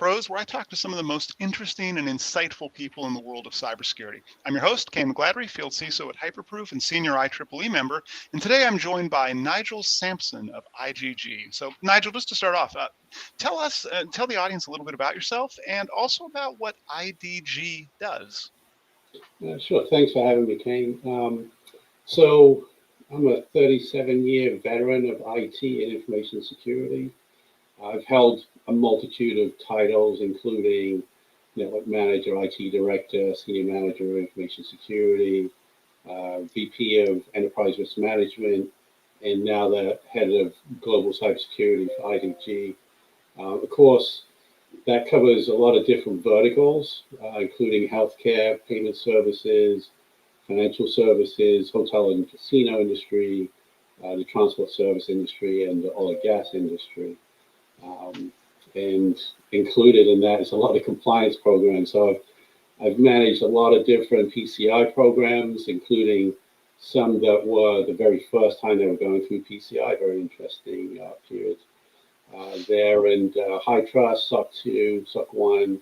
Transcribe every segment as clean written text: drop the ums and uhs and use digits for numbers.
Pros, where I talk to some of the most interesting and insightful people in the world of cybersecurity. I'm your host, Kayne McGladrey, Field CISO at Hyperproof and Senior IEEE member. And today I'm joined by Nigel Sampson of IGG. So, Nigel, just to start off, tell the audience a little bit about yourself and also about what IDG does. Sure. Thanks for having me, Kayne. So I'm a 37-year veteran of IT and information security. I've held a multitude of titles, including network manager, IT director, senior manager of information security, VP of enterprise risk management, and now the head of global cybersecurity for IDG. Of course, that covers a lot of different verticals, including healthcare, payment services, financial services, hotel and casino industry, the transport service industry, and the oil and gas industry. And included in that is a lot of compliance programs. So I've managed a lot of different PCI programs, including some that were the very first time they were going through PCI, very interesting period there, and High Trust, SOC 2, SOC 1,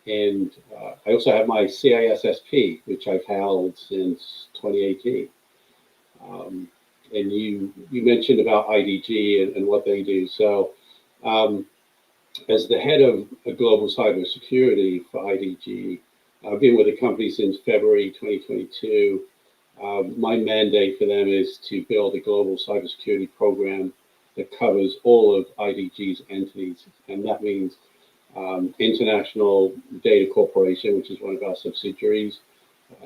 and I also have my CISSP, which I've held since 2018. And you mentioned about IDG and what they do. So as the head of global cybersecurity for IDG, I've been with the company since February 2022. My mandate for them is to build a global cybersecurity program that covers all of IDG's entities. And that means International Data Corporation, which is one of our subsidiaries.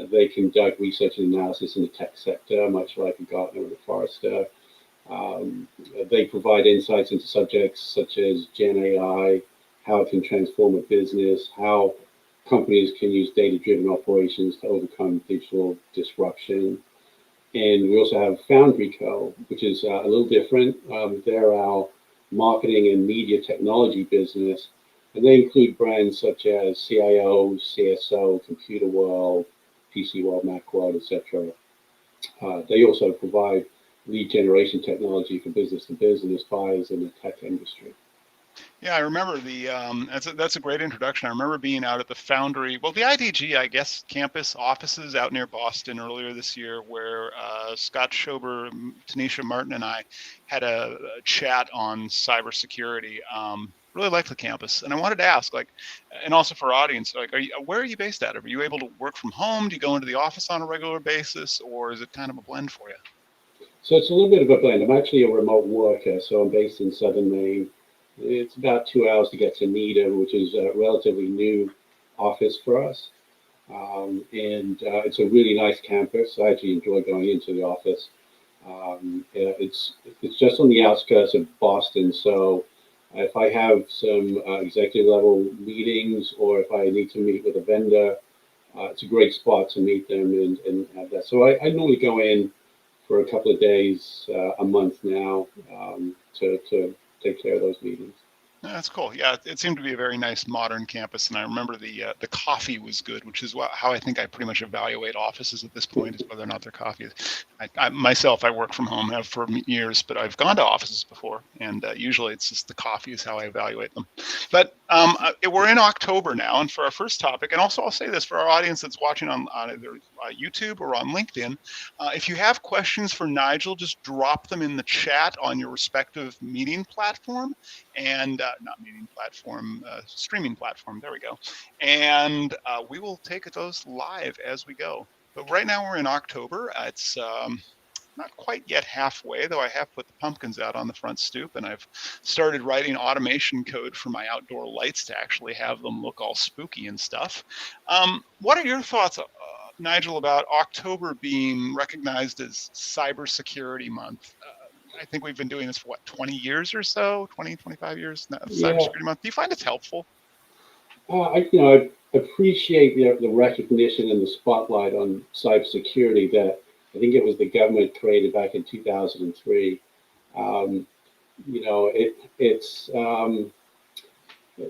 They conduct research and analysis in the tech sector, much like a Gartner or a Forrester. They provide insights into subjects such as Gen AI, how it can transform a business, how companies can use data-driven operations to overcome digital disruption. And we also have Foundry Co., which is a little different. They're our marketing and media technology business, and they include brands such as CIO, CSO, Computer World, PC World, Macworld, etc. They also provide lead generation technology for business-to-business buyers in the tech industry. Yeah, I remember that's a great introduction. I remember being out at the Foundry, well, the IDG, I guess, campus offices out near Boston earlier this year, where Scott Schober, Tanisha Martin, and I had a chat on cybersecurity. Really liked the campus, and I wanted to ask, and also for our audience, where are you based at? Are you able to work from home? Do you go into the office on a regular basis, or is it kind of a blend for you? So it's a little bit of a blend. I'm actually a remote worker, so I'm based in Southern Maine. It's about 2 hours to get to Needham, which is a relatively new office for us. And it's a really nice campus. I actually enjoy going into the office. It's just on the outskirts of Boston, so if I have some executive level meetings or if I need to meet with a vendor, it's a great spot to meet them and have that. So I normally go in for a couple of days a month now to take care of those meetings. That's cool. Yeah, it seemed to be a very nice modern campus, and I remember the coffee was good, which is how I think I pretty much evaluate offices at this point, is whether or not their coffee is. Myself, I work from home, have for years, but I've gone to offices before, and usually it's just the coffee is how I evaluate them. But we're in October now, and for our first topic, and also I'll say this for our audience that's watching on either YouTube or on LinkedIn, if you have questions for Nigel, just drop them in the chat on your respective meeting platform, and not meeting platform, streaming platform. There we go. And we will take those live as we go. But right now we're in October. It's not quite yet halfway, though I have put the pumpkins out on the front stoop, and I've started writing automation code for my outdoor lights to actually have them look all spooky and stuff. What are your thoughts, Nigel, about October being recognized as Cybersecurity Month? I think we've been doing this for, 20 years or so, 20, 25 years now, Cybersecurity Month. Do you find it's helpful? I appreciate the recognition and the spotlight on cybersecurity that I think it was the government created back in 2003. It's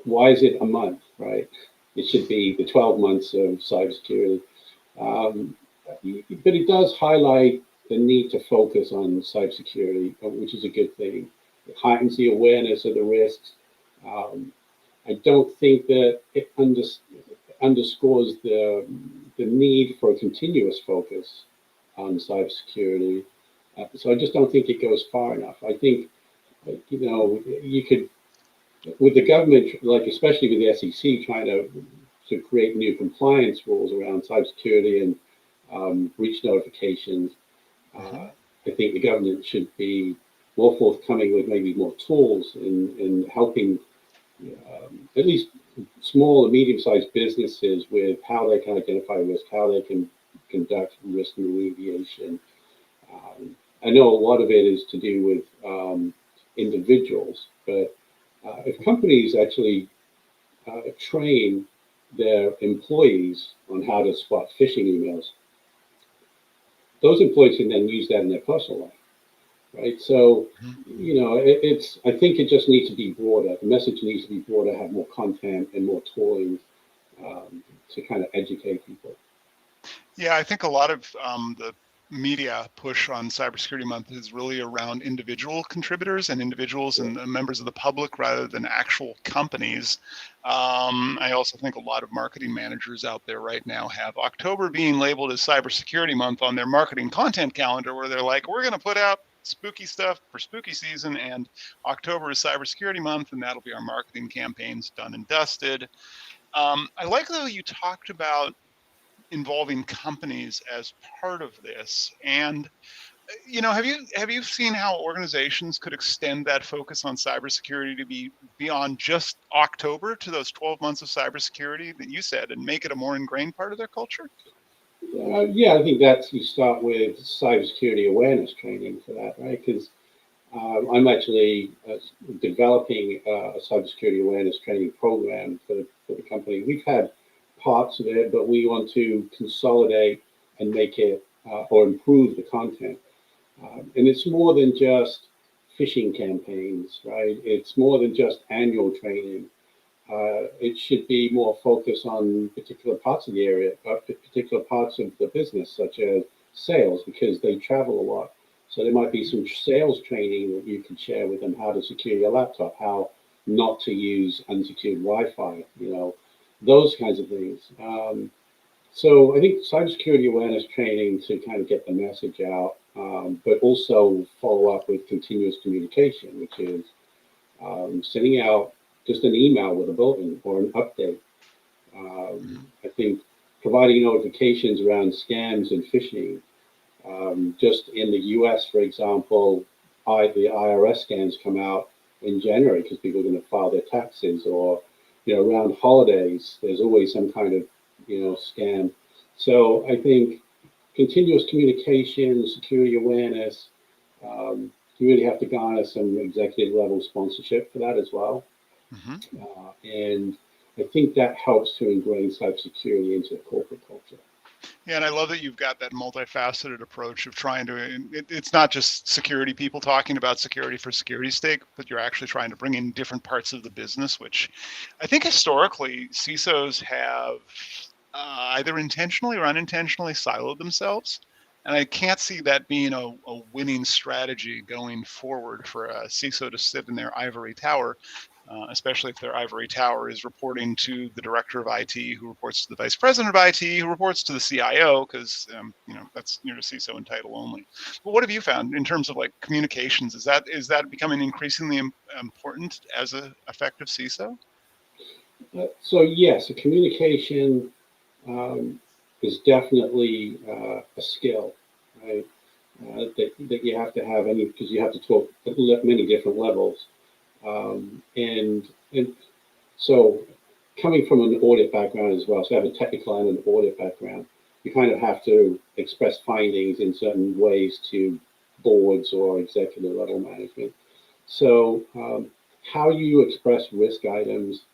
why is it a month, right? It should be the 12 months of cybersecurity. But it does highlight the need to focus on cybersecurity, which is a good thing. It heightens the awareness of the risks. I don't think that it underscores the need for a continuous focus on cybersecurity. So I just don't think it goes far enough. I think, you could, with the government, like especially with the SEC trying to create new compliance rules around cybersecurity and breach notifications, I think the government should be more forthcoming with maybe more tools in helping at least small and medium-sized businesses with how they can identify risk, how they can conduct risk remediation. I know a lot of it is to do with individuals, but if companies actually train their employees on how to spot phishing emails, those employees can then use that in their personal life, right? So, I think it just needs to be broader. The message needs to be broader, have more content and more tooling to kind of educate people. Yeah, I think a lot of the media push on Cybersecurity Month is really around individual contributors and individuals and members of the public rather than actual companies. I also think a lot of marketing managers out there right now have October being labeled as Cybersecurity Month on their marketing content calendar, where they're like, we're going to put out spooky stuff for spooky season, and October is Cybersecurity Month, and that'll be our marketing campaigns done and dusted. I like though you talked about involving companies as part of this, and have you seen how organizations could extend that focus on cybersecurity to be beyond just October to those 12 months of cybersecurity that you said, and make it a more ingrained part of their culture? Yeah, I think you start with cybersecurity awareness training for that, right? Because I'm actually developing a cybersecurity awareness training program for the company. We've had parts of it, but we want to consolidate and make it or improve the content. And it's more than just phishing campaigns, right? It's more than just annual training. It should be more focused on particular parts of the area, particular parts of the business, such as sales, because they travel a lot. So there might be some sales training that you can share with them, how to secure your laptop, how not to use unsecured Wi-Fi, those kinds of things. So I think cybersecurity awareness training to kind of get the message out, but also follow up with continuous communication, which is sending out just an email with a bulletin or an update. I think providing notifications around scams and phishing. Just in the US, for example, the IRS scans come out in January because people are going to file their taxes, or around holidays, there's always some kind of scam. So I think continuous communication, security awareness, you really have to garner some executive level sponsorship for that as well. And I think that helps to ingrain cybersecurity into the corporate culture. Yeah, and I love that you've got that multifaceted approach of trying to, it's not just security people talking about security for security's sake, but you're actually trying to bring in different parts of the business, which I think historically CISOs have either intentionally or unintentionally siloed themselves. And I can't see that being a winning strategy going forward for a CISO to sit in their ivory tower, especially if their ivory tower is reporting to the director of IT, who reports to the vice president of IT, who reports to the CIO, because that's a CISO in title only. But what have you found in terms of like communications? Is that becoming increasingly important as an effective CISO? So yes, communication is definitely a skill, right? That you have to have, because you have to talk at many different levels. And so coming from an audit background as well, so I have a technical and an audit background, you kind of have to express findings in certain ways to boards or executive level management. So how you express risk items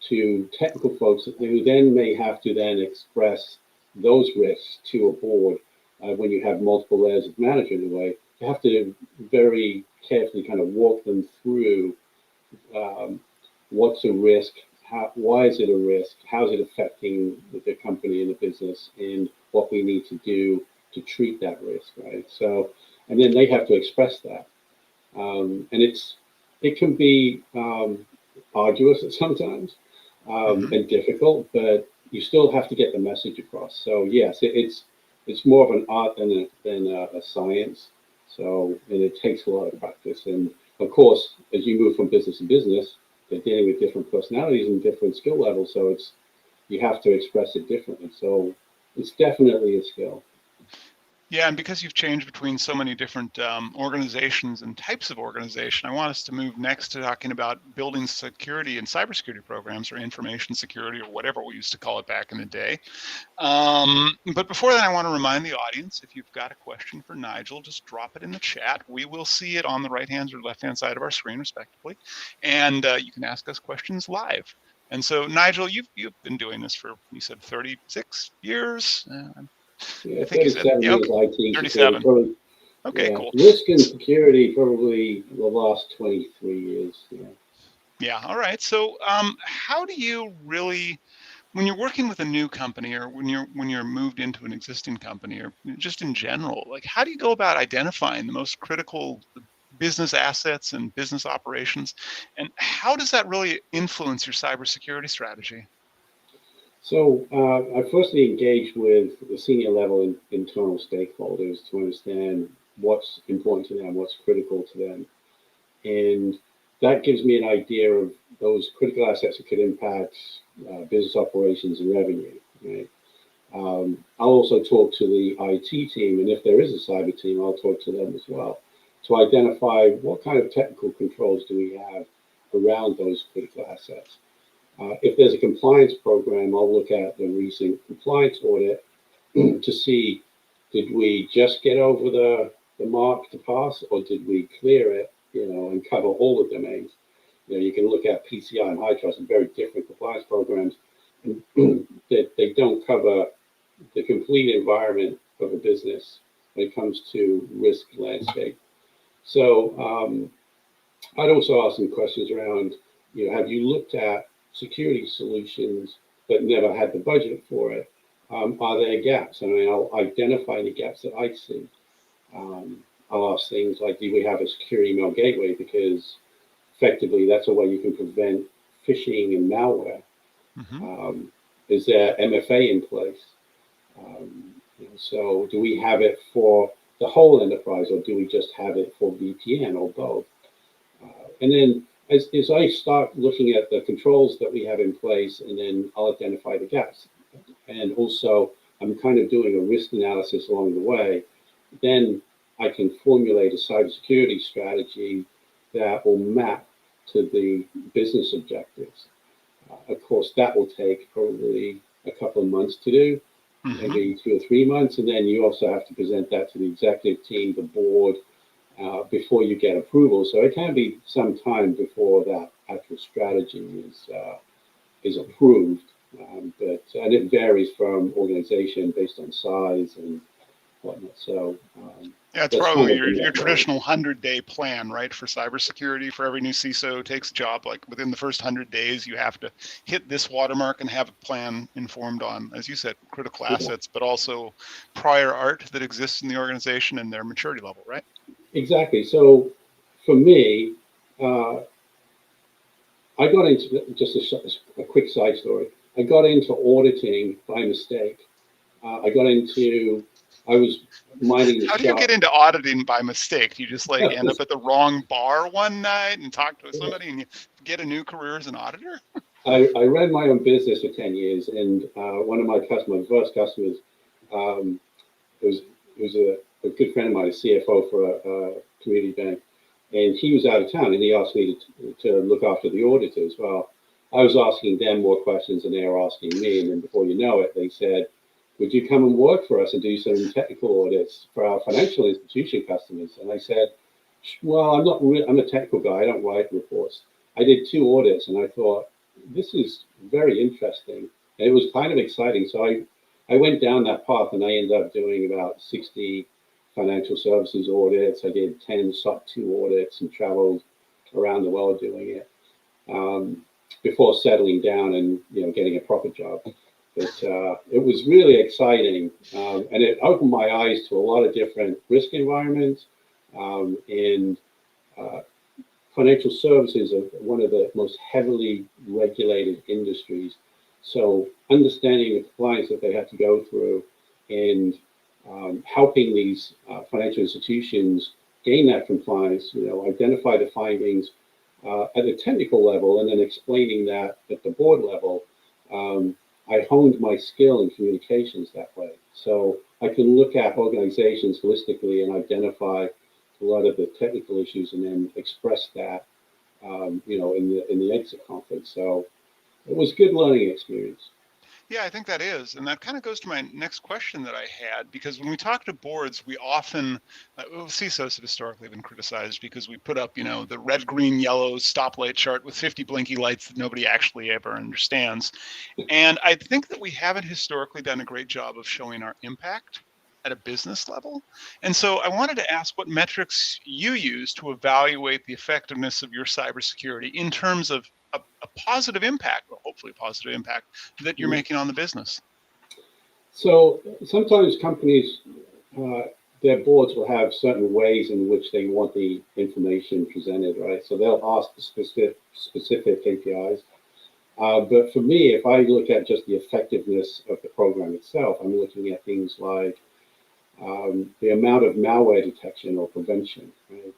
to technical folks who then may have to then express those risks to a board when you have multiple layers of management in a way, you have to very carefully kind of walk them through what's a risk, why is it a risk, how is it affecting the company and the business, and what we need to do to treat that risk, right? So, and then they have to express that. And it can be arduous at sometimes and difficult, but you still have to get the message across. So yes, it's more of an art than a science. So, and it takes a lot of practice. And of course, as you move from business to business, they're dealing with different personalities and different skill levels. So you have to express it differently. So it's definitely a skill. Yeah, and because you've changed between so many different organizations and types of organization, I want us to move next to talking about building security and cybersecurity programs, or information security, or whatever we used to call it back in the day. But before that, I want to remind the audience, if you've got a question for Nigel, just drop it in the chat. We will see it on the right-hand or left-hand side of our screen, respectively, and you can ask us questions live. And so, Nigel, you've been doing this for, you said, 36 years? Yeah, I think you said, 37 yeah, years okay, IT 37. security. Okay, Yeah, cool. risk and security probably the last 23 years. Yeah. Yeah, all right. So how do you really, when you're working with a new company, or when you're moved into an existing company, or just in general, like, how do you go about identifying the most critical business assets and business operations, and how does that really influence your cybersecurity strategy? So I firstly engaged with the senior level internal stakeholders to understand what's important to them, what's critical to them. And that gives me an idea of those critical assets that could impact business operations and revenue. Right? I'll also talk to the IT team, and if there is a cyber team, I'll talk to them as well to identify what kind of technical controls do we have around those critical assets. If there's a compliance program, I'll look at the recent compliance audit to see, did we just get over the mark to pass, or did we clear it, and cover all the domains? You can look at PCI and high trust and very different compliance programs, and they don't cover the complete environment of a business when it comes to risk landscape. So I'd also ask some questions around, have you looked at security solutions but never had the budget for it? Are there gaps? I mean, I'll identify the gaps that I see. I'll ask things like, do we have a secure email gateway? Because effectively, that's a way you can prevent phishing and malware. Is there MFA in place? So do we have it for the whole enterprise, or do we just have it for VPN, or both? And then as I start looking at the controls that we have in place, and then I'll identify the gaps. And also, I'm kind of doing a risk analysis along the way. Then I can formulate a cybersecurity strategy that will map to the business objectives. Of course, that will take probably a couple of months to do, maybe 2 or 3 months. And then you also have to present that to the executive team, the board, before you get approval. So it can be some time before that actual strategy is approved. And it varies from organization based on size and whatnot. So yeah, it's probably your traditional 100-day plan, right? For cybersecurity, for every new CISO takes a job, like within the first 100 days, you have to hit this watermark and have a plan informed on, as you said, critical assets, but also prior art that exists in the organization and their maturity level, right? Exactly. So for me, I got into, just a quick side story, I got into auditing by mistake. I was minding the shop. How do you get into auditing by mistake? Do you just like end up at the wrong bar one night and talk to somebody and you get a new career as an auditor? I ran my own business for 10 years, and one of my first customers, it was a good friend of mine, a CFO for a community bank, and he was out of town, and he asked me to look after the auditors. Well, I was asking them more questions than they were asking me, and then before you know it, they said, would you come and work for us and do some technical audits for our financial institution customers? And I said, well, I'm a technical guy. I don't write reports. I did 2 audits, and I thought, this is very interesting. And it was kind of exciting. So I went down that path, and I ended up doing about 60 financial services audits. I did 10 SOC 2 audits and traveled around the world doing it before settling down and getting a proper job. But it was really exciting, and it opened my eyes to a lot of different risk environments. And financial services are one of the most heavily regulated industries. So understanding the compliance that they had to go through and helping these financial institutions gain that compliance, identify the findings at a technical level, and then explaining that at the board level, I honed my skill in communications that way. So I can look at organizations holistically and identify a lot of the technical issues, and then express that, in the exit conference. So it was a good learning experience. Yeah, I think that is. And that kind of goes to my next question that I had, because when we talk to boards, we often, CISOs have historically been criticized because we put up, the red, green, yellow stoplight chart with 50 blinky lights that nobody actually ever understands. And I think that we haven't historically done a great job of showing our impact at a business level. And so I wanted to ask what metrics you use to evaluate the effectiveness of your cybersecurity in terms of a positive impact, or hopefully a positive impact, that you're making on the business. So sometimes companies, their boards will have certain ways in which they want the information presented, right? So they'll ask the specific KPIs. But for me, if I look at just the effectiveness of the program itself, I'm looking at things like the amount of malware detection or prevention, right?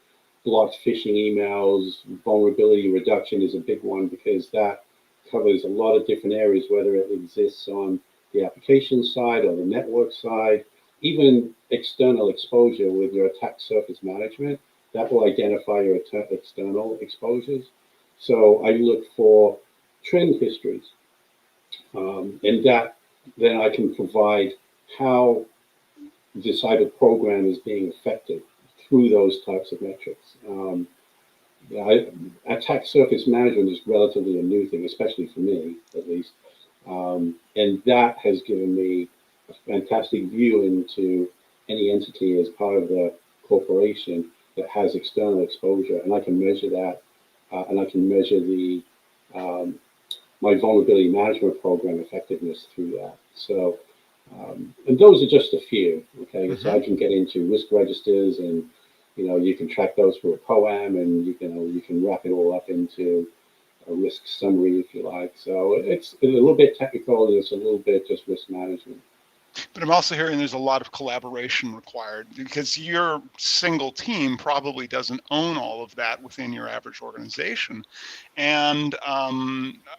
Blocked phishing emails, vulnerability reduction is a big one, because that covers a lot of different areas, whether it exists on the application side or the network side, even external exposure with your attack surface management. That will identify your external exposures. So I look for trend histories, and that then I can provide how the cyber program is being affected through those types of metrics. Attack surface management is relatively a new thing, especially for me, at least. And that has given me a fantastic view into any entity as part of the corporation that has external exposure, and I can measure that, and I can measure the my vulnerability management program effectiveness through that. So, and those are just a few. Okay, mm-hmm. So I can get into risk registers, and you can track those through a POAM, and you can wrap it all up into a risk summary, if you like. So it's a little bit technical, and it's a little bit just risk management. But I'm also hearing there's a lot of collaboration required, because your single team probably doesn't own all of that within your average organization. And I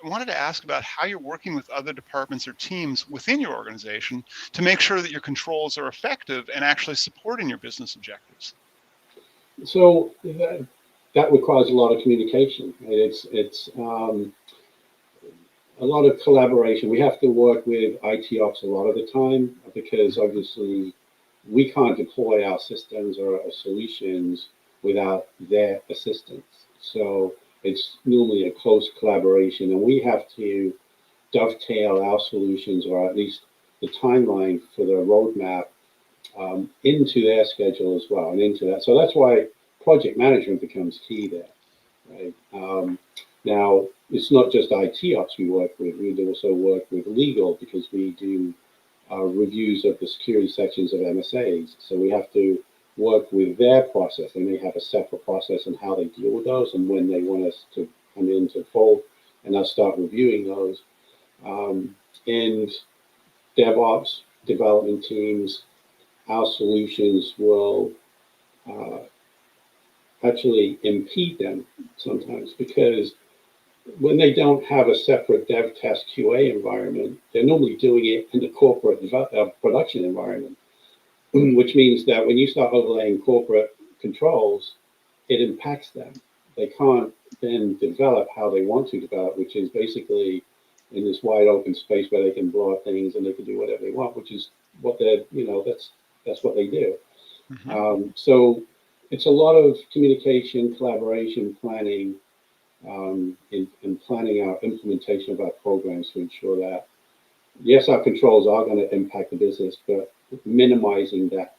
wanted to ask about how you're working with other departments or teams within your organization to make sure that your controls are effective and actually supporting your business objectives. So that requires a lot of communication. It's a lot of collaboration. We have to work with IT ops a lot of the time, because obviously we can't deploy our systems or our solutions without their assistance. So it's normally a close collaboration, and we have to dovetail our solutions, or at least the timeline for the roadmap, into their schedule as well, and into that. So that's why project management becomes key there, right? Now, it's not just IT ops we work with. We also work with legal, because we do reviews of the security sections of MSAs. So we have to work with their process. They may have a separate process on how they deal with those and when they want us to come into fold, and I'll start reviewing those. And DevOps development teams, our solutions will actually impede them sometimes, because when they don't have a separate dev test QA environment, they're normally doing it in the corporate production environment, which means that when you start overlaying corporate controls, it impacts them. They can't then develop how they want to develop, which is basically in this wide open space where they can blow up things and they can do whatever they want, which is what they're, that's what they do. Mm-hmm. So it's a lot of communication, collaboration, planning, in planning our implementation of our programs to ensure that, yes, our controls are going to impact the business, but minimizing that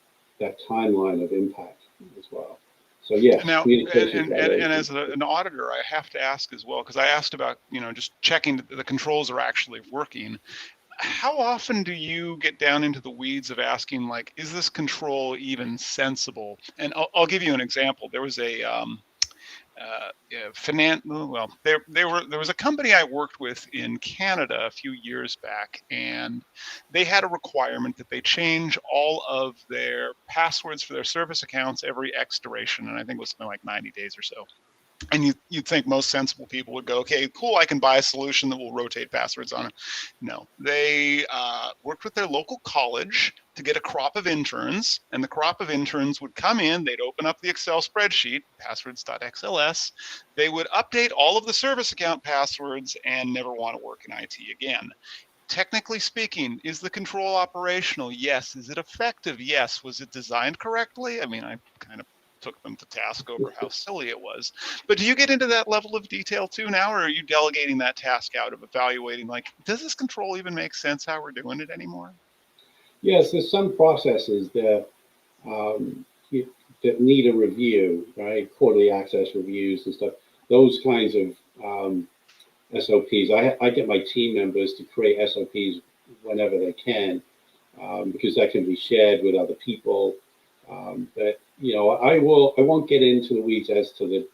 timeline of impact as well. So yeah, now, and as an auditor, I have to ask as well, because I asked about just checking that the controls are actually working. How often do you get down into the weeds of asking, like, is this control even sensible? And I'll give you an example. There was well, there was a company I worked with in Canada a few years back, and they had a requirement that they change all of their passwords for their service accounts every X duration, and I think it was something like 90 days or so. And you'd think most sensible people would go, okay, cool, I can buy a solution that will rotate passwords on it. No, they worked with their local college to get a crop of interns, and the crop of interns would come in, they'd open up the Excel spreadsheet, passwords.xls, they would update all of the service account passwords and never want to work in IT again. Technically speaking, is the control operational? Yes. Is it effective? Yes. Was it designed correctly? I mean, I kind of took them to task over how silly it was. But do you get into that level of detail too now, or are you delegating that task out of evaluating, like, does this control even make sense how we're doing it anymore? Yes, there's some processes that that need a review, right? Quarterly access reviews and stuff. Those kinds of SOPs. I get my team members to create SOPs whenever they can, because that can be shared with other people. But I won't get into the weeds as to the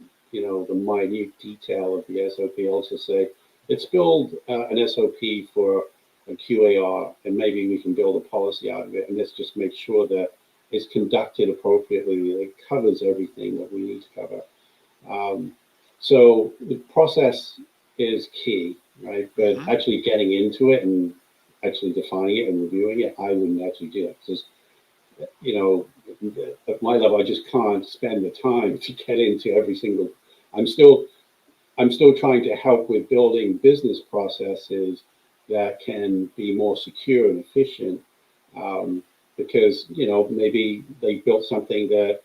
minute detail of the SOP. I'll also say let's build an SOP for a QAR, and maybe we can build a policy out of it, and let's just make sure that it's conducted appropriately, that it covers everything that we need to cover. So the process is key, right? But actually getting into it and actually defining it and reviewing it, I wouldn't actually do it, because at my level, I just can't spend the time to get into every single. I'm still trying to help with building business processes that can be more secure and efficient, because maybe they built something that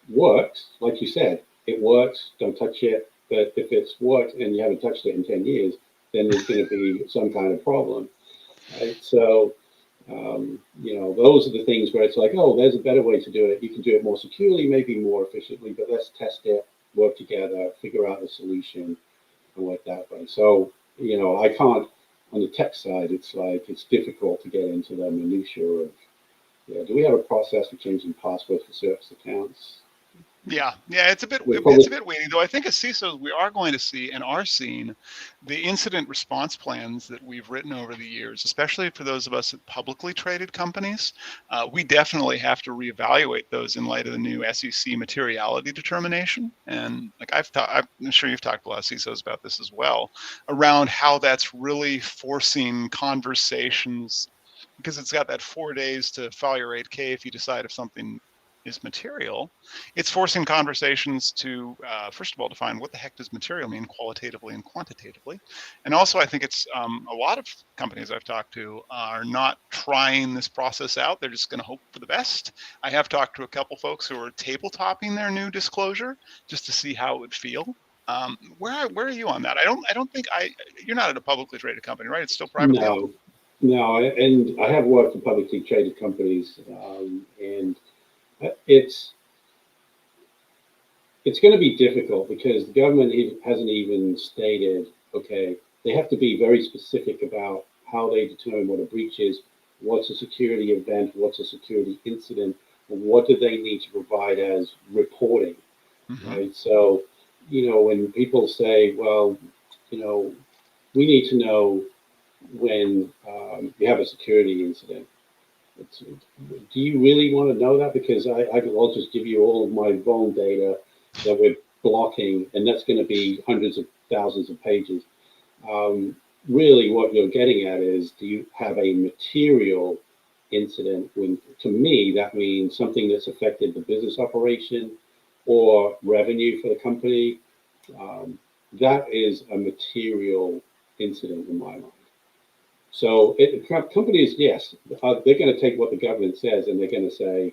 works, like you said, it works. Don't touch it. But if it's worked and you haven't touched it in 10 years, then there's going to be some kind of problem, right? So those are the things where it's like, oh, there's a better way to do it. You can do it more securely, maybe more efficiently, but let's test it, work together, figure out a solution, and work that way. So, I can't, on the tech side, it's difficult to get into the minutiae of, do we have a process for changing passwords for service accounts? Yeah, it's a bit weighty, though. I think as CISOs, we are going to see and are seeing the incident response plans that we've written over the years, especially for those of us at publicly traded companies. We definitely have to reevaluate those in light of the new SEC materiality determination. And like I'm sure you've talked to a lot of CISOs about this as well, around how that's really forcing conversations, because it's got that 4 days to file your 8K if you decide if something is material. It's forcing conversations to, first of all, define what the heck does material mean qualitatively and quantitatively. And also, I think it's a lot of companies I've talked to are not trying this process out. They're just going to hope for the best. I have talked to a couple folks who are tabletopping their new disclosure just to see how it would feel. Where are you on that? I don't think you're not at a publicly traded company, right? It's still privately owned. No, and I have worked for publicly traded companies, and it's going to be difficult because the government hasn't even stated, okay, they have to be very specific about how they determine what a breach is, what's a security event, what's a security incident, and what do they need to provide as reporting, right? So, when people say, well, we need to know when you have a security incident. Do you really want to know that? Because I'll just give you all of my vuln data that we're blocking, and that's going to be hundreds of thousands of pages. Really, what you're getting at is, do you have a material incident? When, to me, that means something that's affected the business operation or revenue for the company. That is a material incident in my mind. So companies, yes, they're going to take what the government says and they're going to say,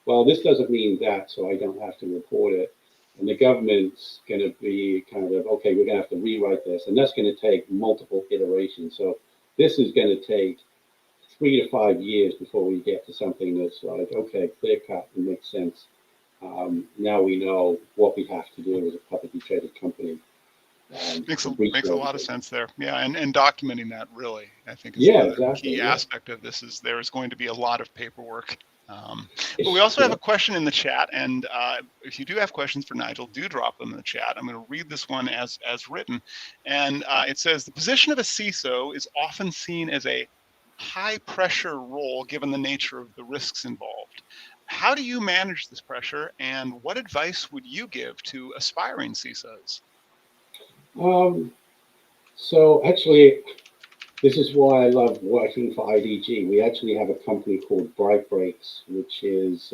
well, this doesn't mean that, so I don't have to report it. And the government's going to be kind of, okay, we're going to have to rewrite this. And that's going to take multiple iterations. So this is going to take 3 to 5 years before we get to something that's like, okay, clear cut and makes sense. Now we know what we have to do as a publicly traded company. Makes a lot of sense there. Yeah, and documenting that really, I think, is exactly, key aspect of this. Is there is going to be a lot of paperwork. But we also have a question in the chat, and if you do have questions for Nigel, do drop them in the chat. I'm going to read this one as written, and it says, the position of a CISO is often seen as a high pressure role given the nature of the risks involved. How do you manage this pressure, and what advice would you give to aspiring CISOs? So actually, this is why I love working for IDG. We actually have a company called Bright Breaks, which is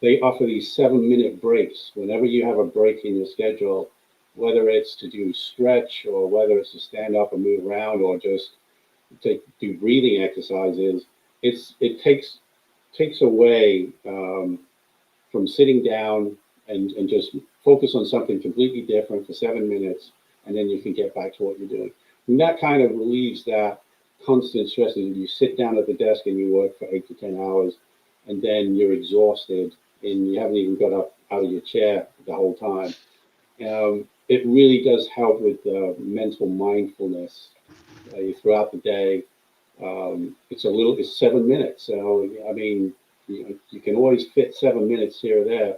they offer these 7-minute breaks. Whenever you have a break in your schedule, whether it's to do stretch or whether it's to stand up and move around or just do breathing exercises, it takes away from sitting down and just focus on something completely different for 7 minutes, and then you can get back to what you're doing. And that kind of relieves that constant stress. You sit down at the desk and you work for 8 to 10 hours, and then you're exhausted and you haven't even got up out of your chair the whole time. It really does help with mental mindfulness throughout the day. It's 7 minutes. So, I mean, you can always fit 7 minutes here or there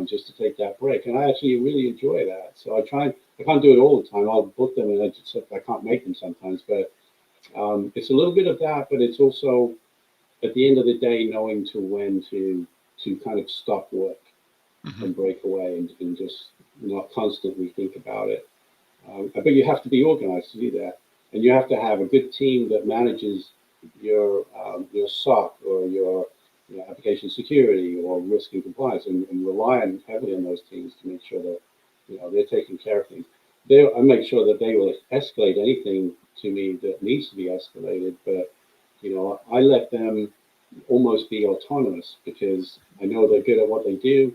just to take that break. And I actually really enjoy that. So I can't do it all the time. I'll book them and I can't make them sometimes. But it's a little bit of that, but it's also at the end of the day, knowing when to kind of stop work and break away and just not constantly think about it. But you have to be organized to do that. And you have to have a good team that manages your SOC or your application security or risk and compliance, and rely heavily on those teams to make sure that they're taking care of things. I make sure that they will escalate anything to me that needs to be escalated, but I let them almost be autonomous because I know they're good at what they do.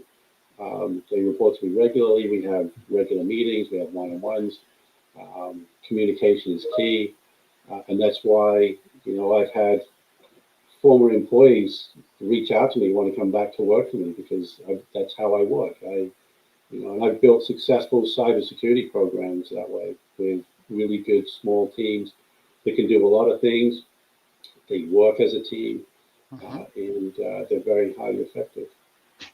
They report to me regularly. We have regular meetings. We have one-on-ones. Communication is key, and that's why I've had former employees reach out to me, want to come back to work for me because that's how I work. And I've built successful cybersecurity programs that way with really good small teams that can do a lot of things. They work as a team, and they're very highly effective.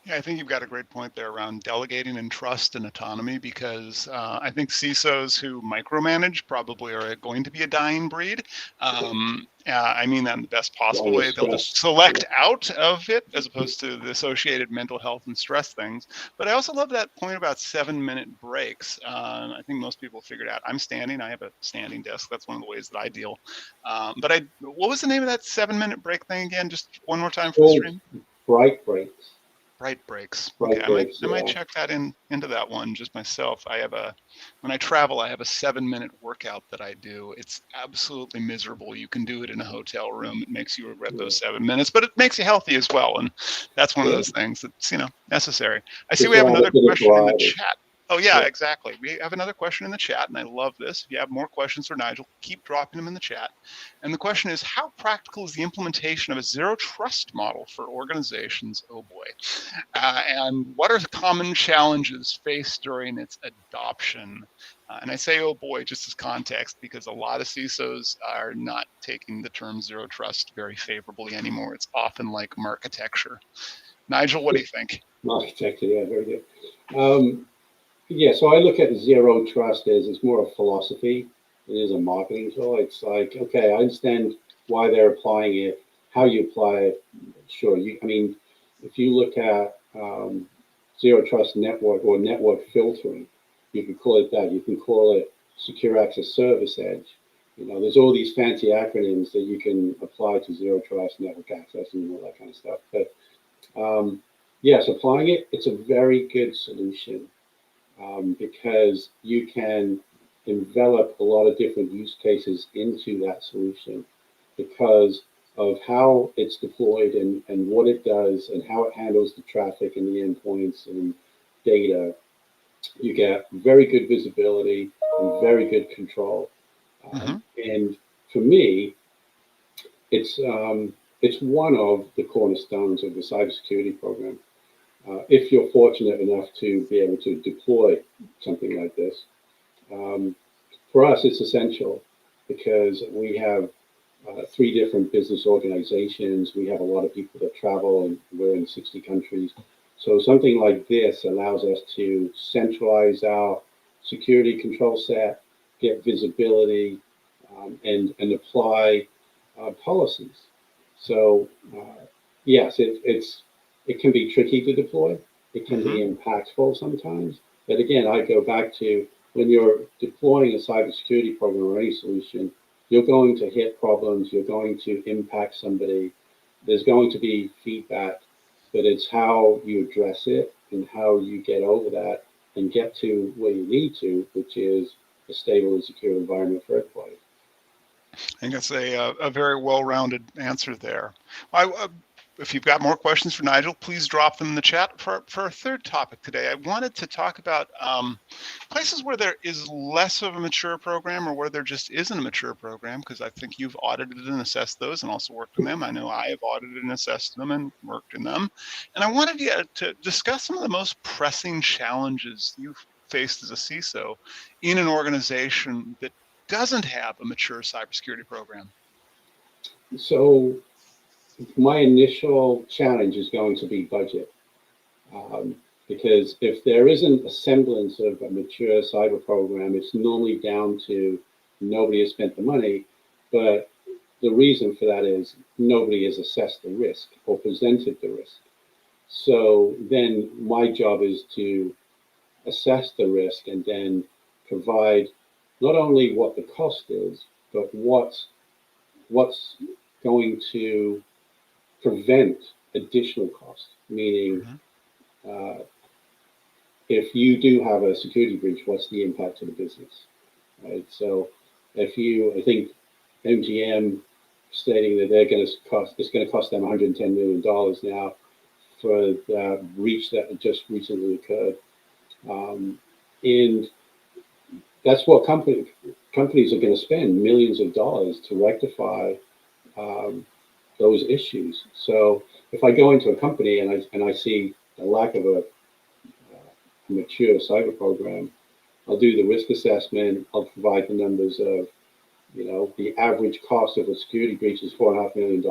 Yeah, I think you've got a great point there around delegating and trust and autonomy, because I think CISOs who micromanage probably are going to be a dying breed. I mean that in the best possible way. They'll just select out of it as opposed to the associated mental health and stress things. But I also love that point about 7-minute breaks. I think most people figured out I'm standing. I have a standing desk. That's one of the ways that I deal. But what was the name of that 7-minute break thing again? Just one more time for the stream. Bright Breaks. Bright Breaks. Okay, I might check that into that one just myself. When I travel, I have a 7-minute workout that I do. It's absolutely miserable. You can do it in a hotel room. It makes you regret those 7 minutes, but it makes you healthy as well. And that's one of those things that's necessary. I see we have another question in the chat. Oh yeah, exactly. We have another question in the chat, and I love this. If you have more questions for Nigel, keep dropping them in the chat. And the question is, how practical is the implementation of a zero trust model for organizations? Oh boy. And what are the common challenges faced during its adoption? And I say, oh boy, just as context, because a lot of CISOs are not taking the term zero trust very favorably anymore. It's often like marketecture. Nigel, what do you think? Marketecture, yeah, very good. Yeah, so I look at zero trust as it's more a philosophy. It is a marketing tool. It's like, okay, I understand why they're applying it, how you apply it. Sure, if you look at zero trust network or network filtering, you can call it that. You can call it secure access service edge. There's all these fancy acronyms that you can apply to zero trust network access and all that kind of stuff. But yes, applying it, it's a very good solution. Because you can envelop a lot of different use cases into that solution because of how it's deployed and what it does and how it handles the traffic and the endpoints and data. You get very good visibility and very good control. And for me, it's one of the cornerstones of the cybersecurity program. If you're fortunate enough to be able to deploy something like this. For us, it's essential because we have 3 different business organizations. We have a lot of people that travel, and we're in 60 countries. So something like this allows us to centralize our security control set, get visibility, and apply policies. So yes, it can be tricky to deploy. It can be impactful sometimes. But again, I go back to when you're deploying a cybersecurity program or any solution, you're going to hit problems. You're going to impact somebody. There's going to be feedback, but it's how you address it and how you get over that and get to where you need to, which is a stable and secure environment for everybody. I think that's a very well-rounded answer there. If you've got more questions for Nigel, please drop them in the chat. For our third topic today, I wanted to talk about places where there is less of a mature program or where there just isn't a mature program, because I think you've audited and assessed those and also worked in them. I know I have audited and assessed them and worked in them. And I wanted you to discuss some of the most pressing challenges you've faced as a CISO in an organization that doesn't have a mature cybersecurity program. So my initial challenge is going to be budget, because if there isn't a semblance of a mature cyber program, it's normally down to nobody has spent the money. But the reason for that is nobody has assessed the risk or presented the risk. So then my job is to assess the risk and then provide not only what the cost is, but what's going to prevent additional cost. Meaning, if you do have a security breach, what's the impact to the business, right? So I think MGM stating that it's going to cost them $110 million now for the breach that just recently occurred. And that's what companies are going to spend millions of dollars to rectify those issues. So if I go into a company and I see a lack of a mature cyber program, I'll do the risk assessment. I'll provide the numbers of, the average cost of a security breach is $4.5 million.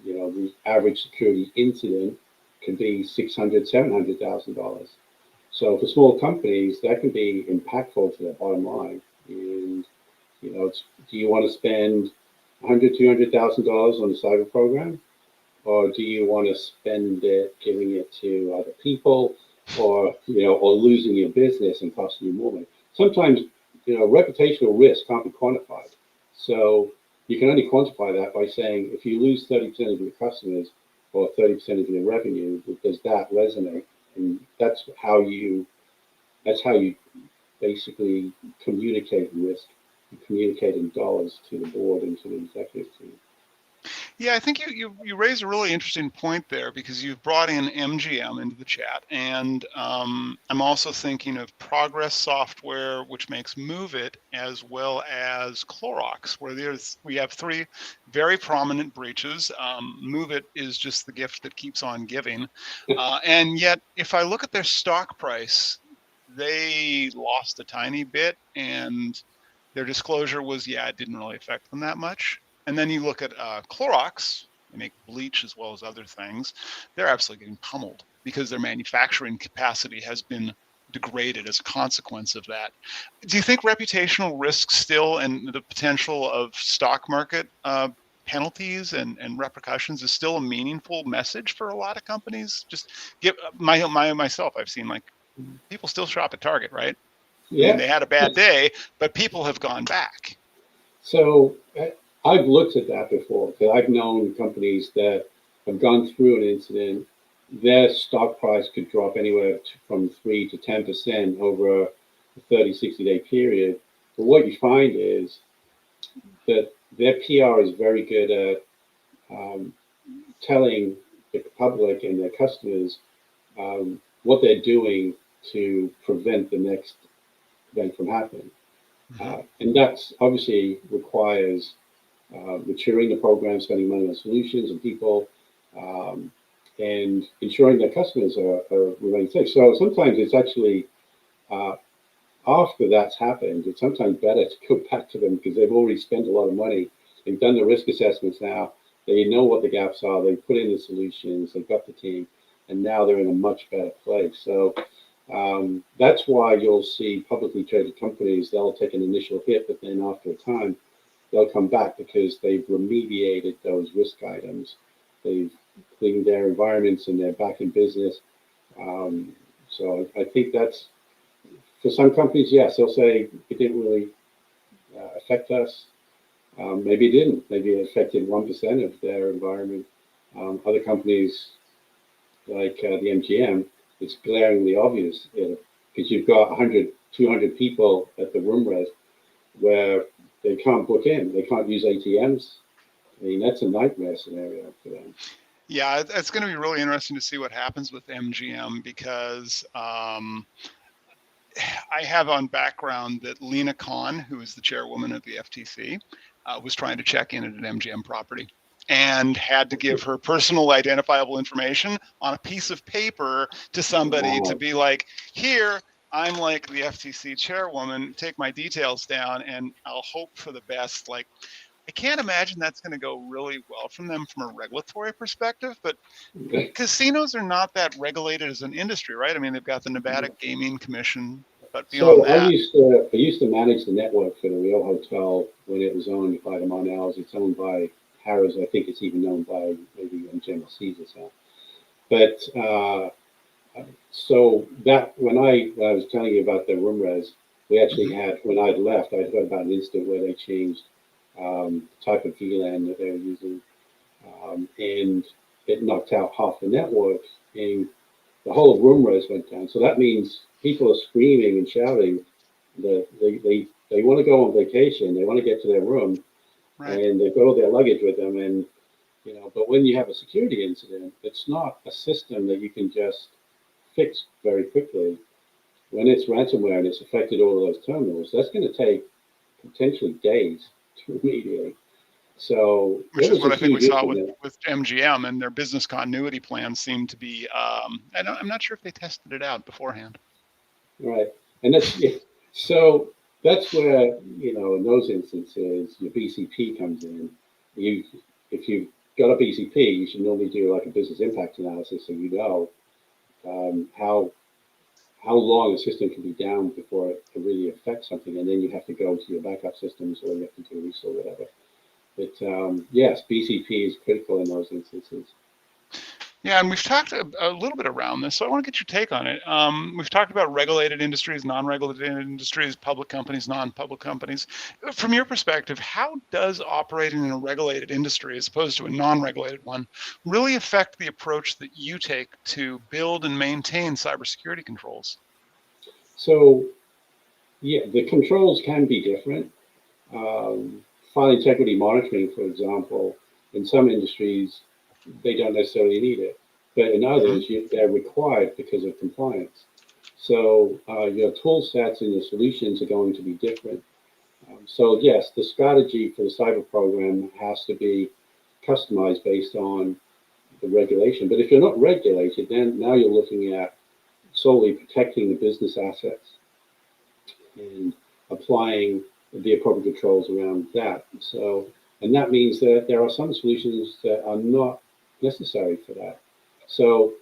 The average security incident can be $600,000, $700,000. So for small companies, that can be impactful to their bottom line. And do you want to spend $100,000, $200,000 on a cyber program, or do you want to spend it giving it to other people, or losing your business and costing you more money? Sometimes reputational risk can't be quantified. So you can only quantify that by saying, if you lose 30% of your customers or 30% of your revenue, does that resonate? And that's how you basically communicate risk. You communicate in dollars to the board and to the executive team. Yeah, I think you raise a really interesting point there, because you've brought in MGM into the chat, and I'm also thinking of Progress Software, which makes MoveIt, as well as Clorox, where we have 3 very prominent breaches. MoveIt is just the gift that keeps on giving, and yet if I look at their stock price, they lost a tiny bit, and their disclosure was, it didn't really affect them that much. And then you look at Clorox, they make bleach as well as other things. They're absolutely getting pummeled because their manufacturing capacity has been degraded as a consequence of that. Do you think reputational risk still, and the potential of stock market penalties and repercussions, is still a meaningful message for a lot of companies? Just give myself, I've seen people still shop at Target, right? Yeah. I mean, they had a bad day, but people have gone back. So I've looked at that before, because I've known companies that have gone through an incident. Their stock price could drop anywhere from 3 to 10% over a 30, 60-day period. But what you find is that their PR is very good at telling the public and their customers what they're doing to prevent the next event from happening. And that's obviously requires maturing the program, spending money on solutions and people, and ensuring that customers are remain safe. So sometimes it's actually after that's happened, it's sometimes better to go back to them because they've already spent a lot of money. They've done the risk assessments now. They know what the gaps are. They've put in the solutions. They've got the team, and now they're in a much better place. So that's why you'll see publicly traded companies. They'll take an initial hit, but then after a time, they'll come back because they've remediated those risk items. They've cleaned their environments and they're back in business. So I think that's, for some companies, yes, they'll say it didn't really affect us. Maybe it didn't. Maybe it affected 1% of their environment. Other companies, like the MGM, it's glaringly obvious because you've got 100, 200 people at the room res where they can't book in. They can't use ATMs. I mean, that's a nightmare scenario for them. Yeah, it's going to be really interesting to see what happens with MGM because I have on background that Lena Khan, who is the chairwoman of the FTC, was trying to check in at an MGM property and had to give her personal identifiable information on a piece of paper to somebody to be like, here, I'm like the FTC chairwoman, take my details down and I'll hope for the best. Like, I can't imagine that's going to go really well from them from a regulatory perspective, but casinos are not that regulated as an industry, right? I mean, they've got the Nevada Gaming Commission, but beyond So that. I used to manage the network for the Rio Hotel when it was owned by the Monells. It's owned by Harrah's. I think it's even owned by maybe MGM or Caesars now. But so that when I was telling you about the room res, we actually had, when I'd left, I'd heard about an incident where they changed the type of VLAN that they were using, and it knocked out half the network, and the whole room res went down. So that means people are screaming and shouting that they want to go on vacation, they want to get to their room, Right. and they've got all their luggage with them, and but when you have a security incident, it's not a system that you can just fix very quickly. When it's ransomware and it's affected all of those terminals, that's going to take potentially days to remediate. So Which it is was a what I think we huge saw incident. with MGM, and their business continuity plans seem to be. I'm not sure if they tested it out beforehand. Right. And so that's where, in those instances, your BCP comes in. If you've got a BCP, you should normally do like a business impact analysis so you know how long a system can be down before it really affects something. And then you have to go to your backup systems or you have to do a restore, whatever. But yes, BCP is critical in those instances. Yeah, and we've talked a little bit around this, so I want to get your take on it. We've talked about regulated industries, non-regulated industries, public companies, non-public companies. From your perspective, how does operating in a regulated industry as opposed to a non-regulated one really affect the approach that you take to build and maintain cybersecurity controls? So, yeah, the controls can be different. File integrity monitoring, for example, in some industries, they don't necessarily need it, but in others, they're required because of compliance. So your tool sets and your solutions are going to be different. So yes, the strategy for the cyber program has to be customized based on the regulation. But if you're not regulated, then now you're looking at solely protecting the business assets and applying the appropriate controls around that. So, and that means that there are some solutions that are not necessary for that. So,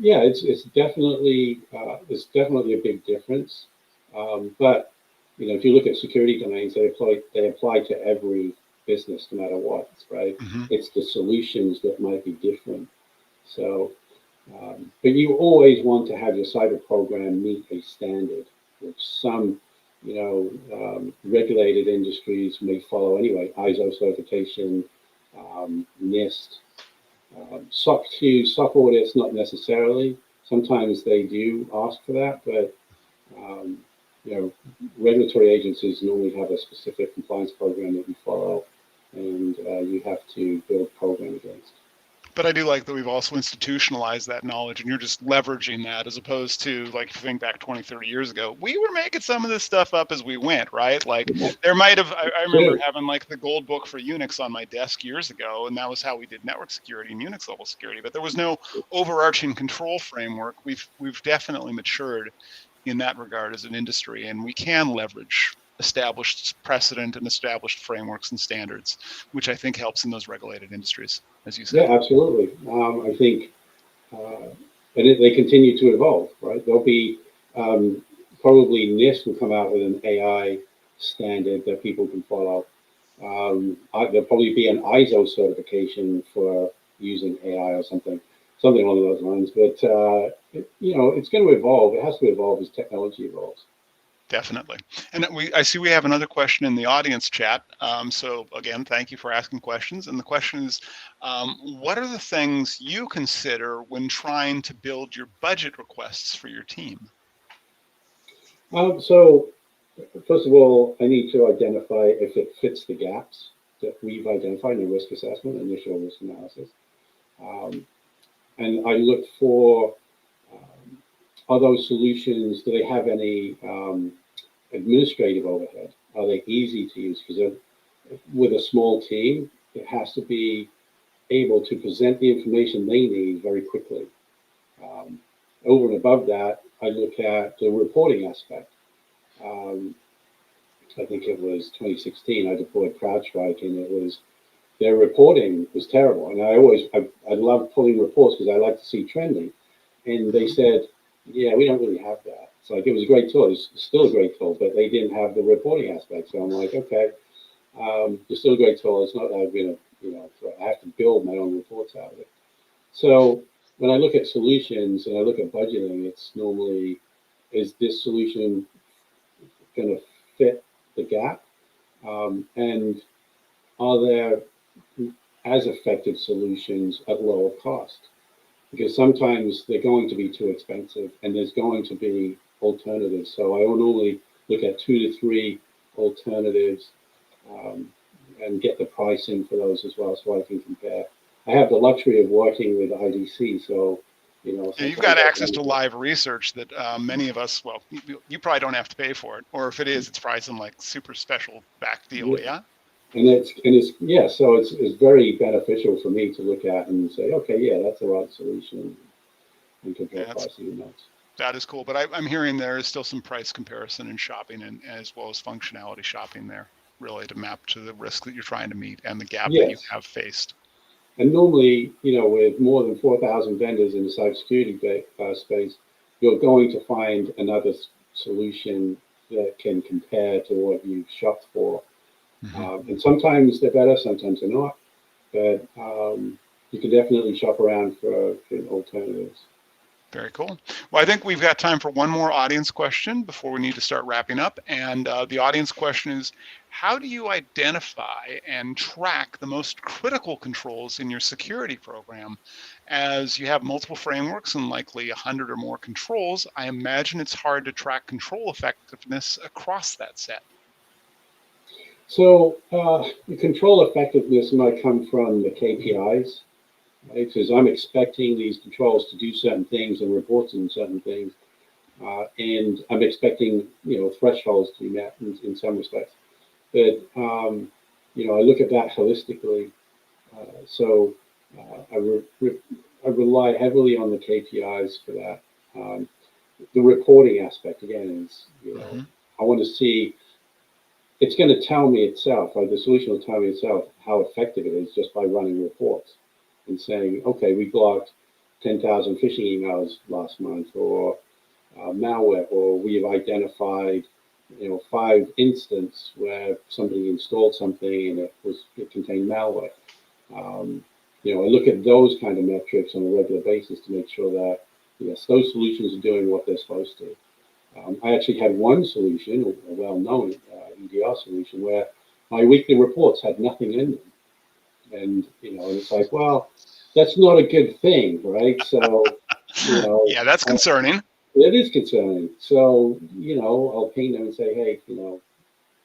yeah, it's definitely a big difference. But if you look at security domains, they apply to every business, no matter what, right? Mm-hmm. It's the solutions that might be different. So, but you always want to have your cyber program meet a standard, which some, regulated industries may follow anyway. ISO certification, NIST, SOC 2, SOC audits, not necessarily. Sometimes they do ask for that, but regulatory agencies normally have a specific compliance program that you follow, and you have to build a program against. But I do like that we've also institutionalized that knowledge and you're just leveraging that as opposed to, like, if you think back 20, 30 years ago, we were making some of this stuff up as we went, right? Like there might have, I remember having like the gold book for Unix on my desk years ago, and that was how we did network security and Unix level security, but there was no overarching control framework. We've definitely matured. in that regard as an industry, and we can leverage established precedent and established frameworks and standards, which I think helps in those regulated industries, as you said. Yeah, absolutely. I think, they continue to evolve, right? There'll be probably NIST will come out with an AI standard that people can follow. There'll probably be an ISO certification for using AI or something along those lines. But it's going to evolve. It has to evolve as technology evolves. Definitely. And I see we have another question in the audience chat. So again, thank you for asking questions. And the question is, what are the things you consider when trying to build your budget requests for your team? So first of all, I need to identify if it fits the gaps that we've identified in the risk assessment, initial risk analysis. And I look for, are those solutions, do they have any administrative overhead? Are they easy to use? Because with a small team, it has to be able to present the information they need very quickly. Over and above that, I look at the reporting aspect. I think it was 2016, I deployed CrowdStrike, and their reporting was terrible. And I love pulling reports because I like to see trending. And they said, yeah, we don't really have that. So it was a great tool. It's still a great tool, but they didn't have the reporting aspect. So I'm like, okay, it's still a great tool. It's not that I'm going to, I have to build my own reports out of it. So when I look at solutions and I look at budgeting, it's normally, is this solution going to fit the gap? And are there as effective solutions at lower cost? Because sometimes they're going to be too expensive and there's going to be alternatives. So I will normally look at 2 to 3 alternatives and get the pricing for those as well so I can compare. I have the luxury of working with IDC, so you've got access to live research that many of us, well, you probably don't have to pay for it, or if it is, it's probably some like super special back deal. Yeah. And it's very beneficial for me to look at and say, okay, yeah, that's the right solution, and compare pricing and notes. That is cool, but I'm hearing there is still some price comparison and shopping, and as well as functionality shopping there, really to map to the risk that you're trying to meet and the gap that you have faced. And normally, with more than 4,000 vendors in the cybersecurity space, you're going to find another solution that can compare to what you've shopped for. Mm-hmm. And sometimes they're better, sometimes they're not. But you can definitely shop around for alternatives. Very cool. Well, I think we've got time for one more audience question before we need to start wrapping up. And the audience question is, how do you identify and track the most critical controls in your security program? As you have multiple frameworks and likely 100 or more controls, I imagine it's hard to track control effectiveness across that set. So the control effectiveness might come from the KPIs. Right? Because I'm expecting these controls to do certain things and report on certain things, and I'm expecting thresholds to be met in some respects. But I look at that holistically. So I rely heavily on the KPIs for that. The reporting aspect again is mm-hmm. I want to see. It's going to tell me itself. The solution will tell me itself how effective it is just by running reports. And saying, okay, we blocked 10,000 phishing emails last month, or malware, or we have identified, 5 instances where somebody installed something and it contained malware. I look at those kind of metrics on a regular basis to make sure that yes, those solutions are doing what they're supposed to. I actually had one solution, a well-known EDR solution, where my weekly reports had nothing in them. And, it's like, well, that's not a good thing, right? So, yeah, that's concerning. It is concerning. So, I'll ping them and say, hey,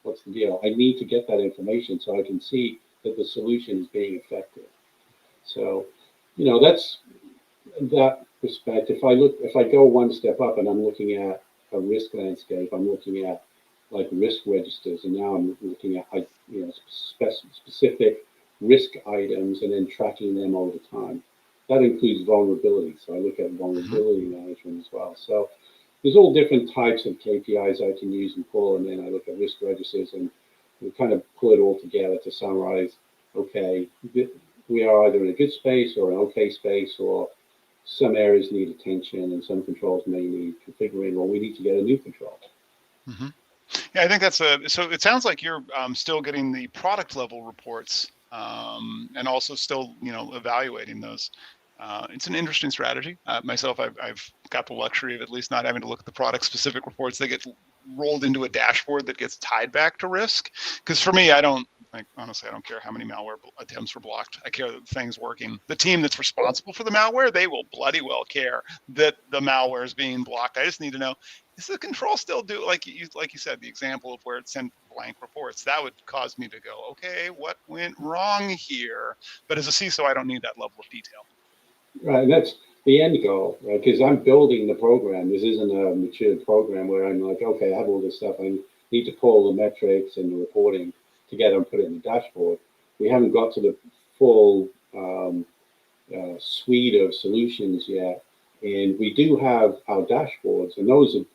what's the deal? I need to get that information so I can see that the solution is being effective. So, that's that respect. If I go one step up and I'm looking at a risk landscape, I'm looking at like risk registers, and now I'm looking at, specific risk items and then tracking them over time. That includes vulnerability. So I look at vulnerability management as well. So, there's all different types of KPIs I can use and pull, and then I look at risk registers and we kind of pull it all together to summarize, okay, we are either in a good space or an okay space, or some areas need attention and some controls may need configuring, or we need to get a new control. Mm-hmm. Yeah, I think that's so it sounds like you're still getting the product level reports and also still, evaluating those. It's an interesting strategy. Myself, I've got the luxury of at least not having to look at the product specific reports. They get rolled into a dashboard that gets tied back to risk. Because for me, honestly, I don't care how many malware attempts were blocked. I care that the thing's working. The team that's responsible for the malware, they will bloody well care that the malware is being blocked. I just need to know, is the control still like you said, the example of where it sent blank reports, that would cause me to go, okay, what went wrong here? But as a CISO, I don't need that level of detail. Right, and that's the end goal, right? Because I'm building the program. This isn't a mature program where I'm like, okay, I have all this stuff. I need to pull the metrics and the reporting together and put it in the dashboard. We haven't got to the full suite of solutions yet. And we do have our dashboards, and those are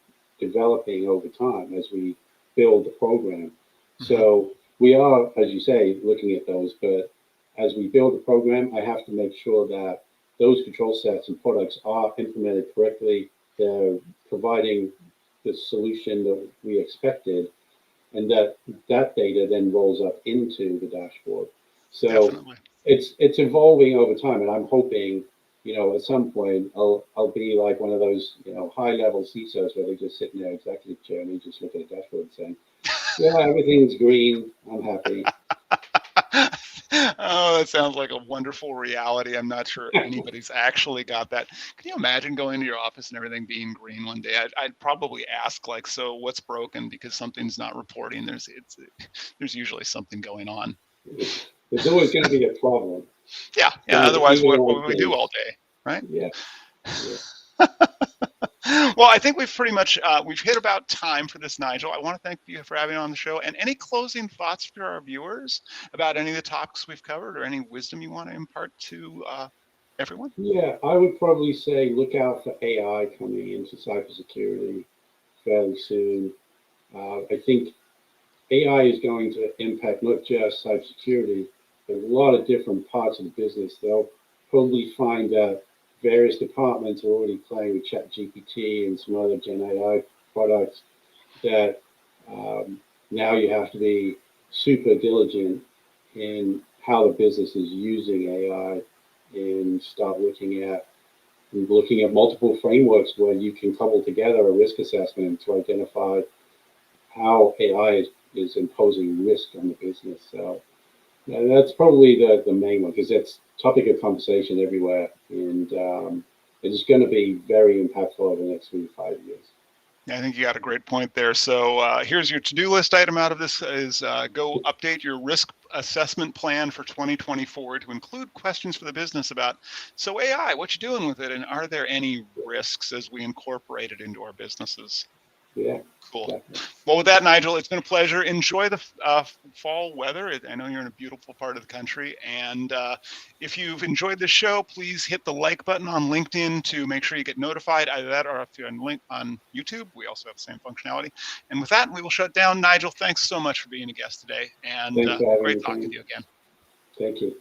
developing over time as we build the program. Mm-hmm. So we are, as you say, looking at those. But as we build the program, I have to make sure that those control sets and products are implemented correctly. They're providing the solution that we expected, and that data then rolls up into the dashboard. So definitely. It's evolving over time, and I'm hoping, at some point I'll be like one of those, high level CISOs where they just sit in their executive chair and they just look at a dashboard saying, yeah, everything's green, I'm happy. Oh, that sounds like a wonderful reality. I'm not sure anybody's actually got that. Can you imagine going to your office and everything being green one day? I'd probably ask, like, so what's broken because something's not reporting? There's usually something going on. There's always going to be a problem. Yeah. Otherwise, what would we do all day, right? Yeah. Well, I think we've pretty much we've hit about time for this, Nigel. I want to thank you for having me on the show. And any closing thoughts for our viewers about any of the topics we've covered, or any wisdom you want to impart to everyone? Yeah, I would probably say look out for AI coming into cybersecurity fairly soon. I think AI is going to impact not just cybersecurity, but a lot of different parts of the business. They'll probably find that various departments are already playing with ChatGPT and some other Gen AI products that now you have to be super diligent in how the business is using AI and start looking at multiple frameworks where you can cobble together a risk assessment to identify how AI is imposing risk on the business. So that's probably the main one, because that's topic of conversation everywhere, and it's going to be very impactful over the next 3 to 5 years. I think you got a great point there. So here's your to-do list item out of this is go update your risk assessment plan for 2024 to include questions for the business about, so AI, what you doing with it? And are there any risks as we incorporate it into our businesses? Yeah. Cool. Definitely. Well, with that, Nigel, it's been a pleasure. Enjoy the fall weather. I know you're in a beautiful part of the country. And if you've enjoyed this show, please hit the like button on LinkedIn to make sure you get notified. Either that, or if you're on YouTube, we also have the same functionality. And with that, we will shut down. Nigel, thanks so much for being a guest today. And great talking to you again. Thank you.